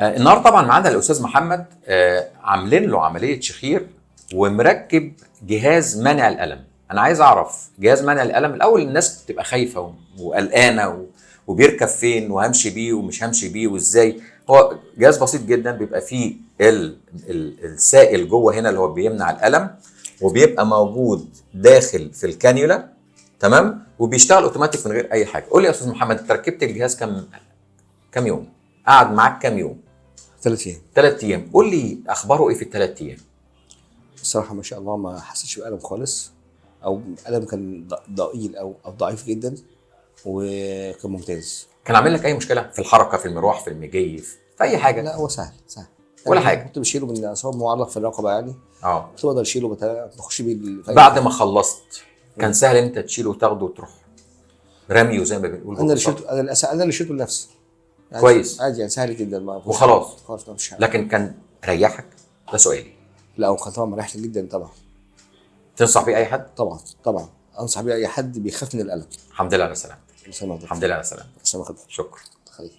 النهارده طبعا معانا الاستاذ محمد، عاملين له عمليه شخير ومركب جهاز منع الالم. انا عايز اعرف جهاز منع الالم الاول. الناس بتبقى خايفه وقلقانه وبيركب فين وهمشي بيه ومش همشي بيه وازاي. هو جهاز بسيط جدا، بيبقى فيه السائل جوه هنا اللي هو بيمنع الالم، وبيبقى موجود داخل في الكانيولا، تمام، وبيشتغل اوتوماتيك من غير اي حاجه. قول لي يا استاذ محمد، انت ركبت الجهاز كام يوم؟ قعد معاك كام يوم؟ 3 ايام. 3 ايام. قول لي اخباره ايه في الثلاث ايام؟ الصراحه ما شاء الله ما حسيتش بالم خالص، او الم كان ضئيل او ضعيف جدا، وكان ممتاز. كان عامل لك اي مشكله في الحركه، في المروح، في المجيف، في اي حاجه؟ لا هو سهل ولا يعني حاجه. كنت بشيله من اصابه معلق في الرقبه يعني. كنت بقدر اشيله بخش بيه بعد ما خلصت كان سهل انت تشيله وتاخده وتروح رميه زي ما بنقول؟ انا اللي شلته، انا اللي شلته لنفسي يعني. كويس. عادي يعني، سهل جدا ما وخلاص. خلاص ما فيش حاجه. لكن كان ريحك؟ ده سؤالي. لا هو كان طبعا مريحني جدا طبعا. تنصح بيه اي حد؟ طبعا انصح بيه اي حد بيخاف من الالم. الحمد لله على سلامتك. الحمد الحمد لله على سلامتك. لله. شكرا. خليك.